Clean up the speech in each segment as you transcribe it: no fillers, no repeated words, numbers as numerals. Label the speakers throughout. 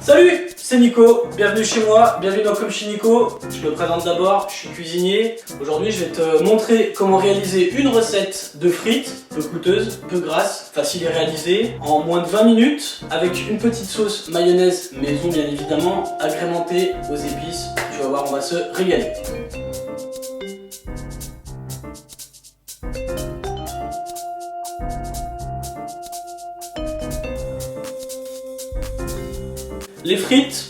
Speaker 1: Salut, c'est Nico, bienvenue chez moi, bienvenue dans Comme chez Nico. Je me présente d'abord, je suis cuisinier. Aujourd'hui je vais te montrer comment réaliser une recette de frites, peu coûteuse, peu grasse, facile à réaliser, en moins de 20 minutes, avec une petite sauce mayonnaise maison bien évidemment, agrémentée aux épices. Tu vas voir, on va se régaler. Les frites,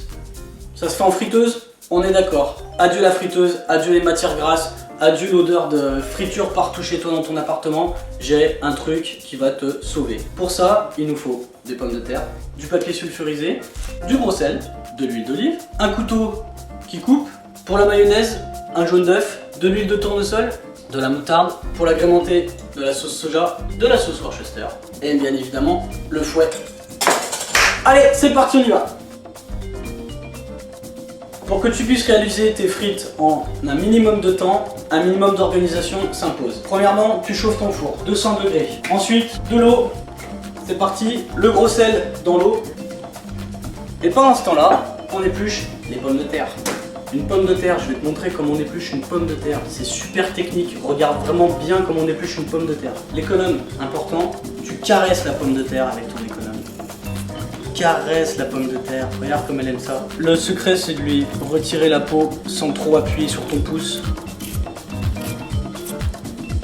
Speaker 1: ça se fait en friteuse, on est d'accord. Adieu la friteuse, adieu les matières grasses, adieu l'odeur de friture partout chez toi dans ton appartement. J'ai un truc qui va te sauver. Pour ça, il nous faut des pommes de terre, du papier sulfurisé, du gros sel, de l'huile d'olive, un couteau qui coupe, pour la mayonnaise, un jaune d'œuf, de l'huile de tournesol, de la moutarde, pour l'agrémenter, de la sauce soja, de la sauce Worcester et bien évidemment le fouet. Allez, c'est parti, on y va. Pour que tu puisses réaliser tes frites en un minimum de temps, un minimum d'organisation s'impose. Premièrement, tu chauffes ton four, 200 degrés. Ensuite, de l'eau, c'est parti, le gros sel dans l'eau. Et pendant ce temps-là, on épluche les pommes de terre. Une pomme de terre, je vais te montrer comment on épluche une pomme de terre. C'est super technique, regarde vraiment bien comment on épluche une pomme de terre. L'économe, important, tu caresses la pomme de terre avec ton économe. Caresse la pomme de terre, regarde comme elle aime ça. Le secret, c'est de lui retirer la peau sans trop appuyer sur ton pouce.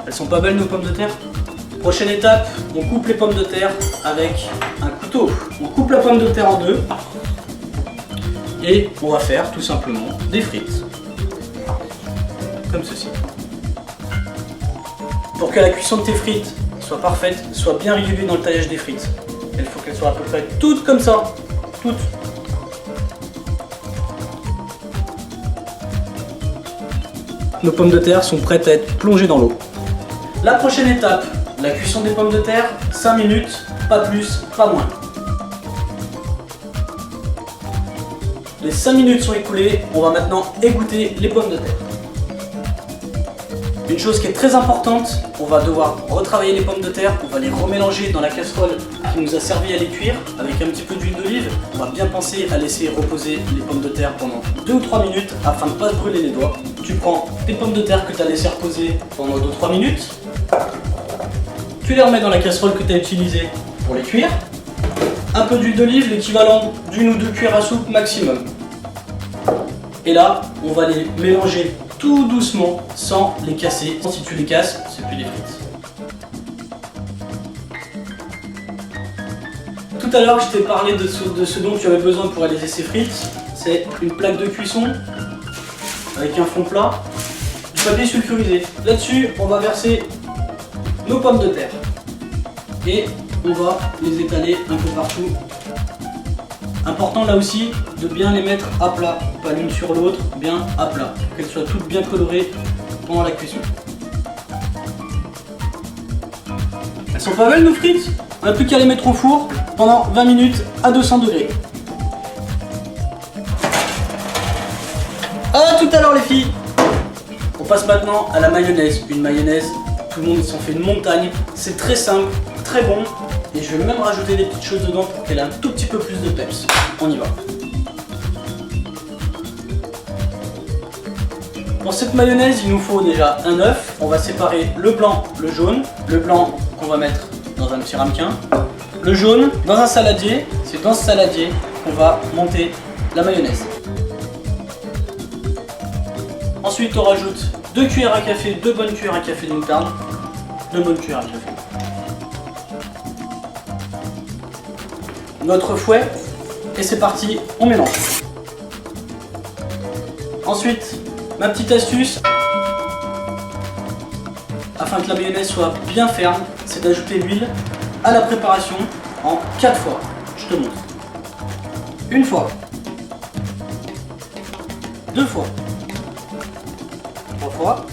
Speaker 1: Elles sont pas belles nos pommes de terre? Prochaine étape, on coupe les pommes de terre avec un couteau. On coupe la pomme de terre en deux et on va faire tout simplement des frites. Comme ceci. Pour que la cuisson de tes frites soit parfaite, soit bien régulée dans le taillage des frites. Il faut qu'elles soient à peu près toutes comme ça. Toutes. Nos pommes de terre sont prêtes à être plongées dans l'eau. La prochaine étape, la cuisson des pommes de terre, 5 minutes, pas plus, pas moins. Les 5 minutes sont écoulées, on va maintenant égoutter les pommes de terre. Une chose qui est très importante, on va devoir retravailler les pommes de terre, on va les remélanger dans la casserole qui nous a servi à les cuire avec un petit peu d'huile d'olive. On va bien penser à laisser reposer les pommes de terre pendant 2 ou 3 minutes afin de ne pas se brûler les doigts. Tu prends tes pommes de terre que tu as laissé reposer pendant 2 ou 3 minutes, tu les remets dans la casserole que tu as utilisée pour les cuire. Un peu d'huile d'olive, l'équivalent d'une ou deux cuillères à soupe maximum. Et là, on va les mélanger tout doucement, sans les casser. Si tu les casses, c'est plus des frites. Tout à l'heure, je t'ai parlé de ce dont tu avais besoin pour réaliser ces frites. C'est une plaque de cuisson avec un fond plat, du papier sulfurisé. Là-dessus, on va verser nos pommes de terre et on va les étaler un peu partout. Important là aussi de bien les mettre à plat, pas l'une sur l'autre, bien à plat, pour qu'elles soient toutes bien colorées pendant la cuisson. Elles sont pas belles nos frites? On n'a plus qu'à les mettre au four pendant 20 minutes à 200 degrés. À tout à l'heure les filles. On passe maintenant à la mayonnaise. Une mayonnaise, tout le monde s'en fait une montagne. C'est très simple, très bon. Et je vais même rajouter des petites choses dedans pour qu'elle ait un tout petit peu plus de peps. On y va. Pour cette mayonnaise, il nous faut déjà un œuf. On va séparer le blanc, le jaune. Le blanc qu'on va mettre dans un petit ramequin. Le jaune dans un saladier. C'est dans ce saladier qu'on va monter la mayonnaise. Ensuite, on rajoute 2 cuillères à café, 2 bonnes cuillères à café de moutarde. 2 bonnes cuillères à café. Notre fouet et c'est parti, on mélange. Ensuite, ma petite astuce, afin que la mayonnaise soit bien ferme, c'est d'ajouter l'huile à la préparation en 4 fois. Je te montre. Une fois, 2 fois, 3 fois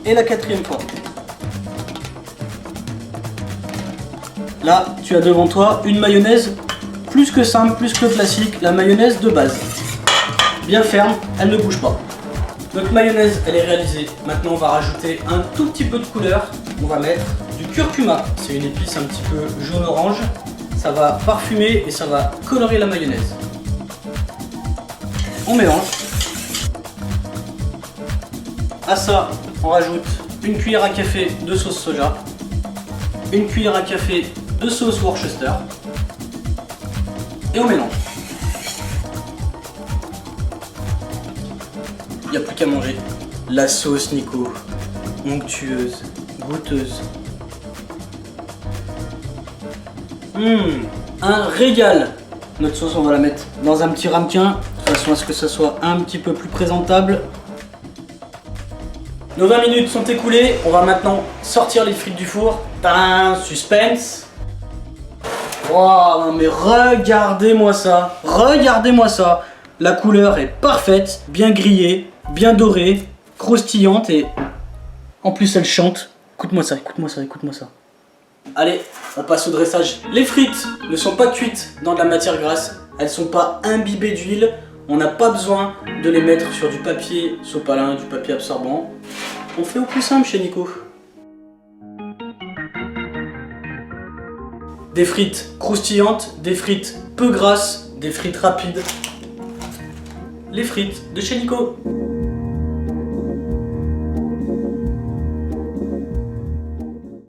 Speaker 1: et la 4e fois. Là, tu as devant toi une mayonnaise plus que simple, plus que classique, la mayonnaise de base. Bien ferme, elle ne bouge pas. Notre mayonnaise, elle est réalisée. Maintenant, on va rajouter un tout petit peu de couleur. On va mettre du curcuma. C'est une épice un petit peu jaune-orange. ça va parfumer et ça va colorer la mayonnaise. On mélange. À ça, on rajoute une cuillère à café de sauce soja, une cuillère à café de sauce Worcester et on mélange. Il n'y a plus qu'à manger. La sauce Nico, onctueuse, goûteuse. Un régal. Notre sauce, on va la mettre dans un petit ramequin, de façon à ce que ça soit un petit peu plus présentable. Nos 20 minutes sont écoulées, on va maintenant sortir les frites du four. Tadam, suspense. Waouh, mais regardez-moi ça. Regardez-moi ça. La couleur est parfaite, bien grillée, bien dorée, croustillante et en plus elle chante. Écoute-moi ça, écoute-moi ça, écoute-moi ça. Allez, on passe au dressage. Les frites ne sont pas cuites dans de la matière grasse, elles ne sont pas imbibées d'huile. On n'a pas besoin de les mettre sur du papier sopalin, du papier absorbant. On fait au plus simple chez Nico. Des frites croustillantes, des frites peu grasses, des frites rapides. Les frites de chez Nico.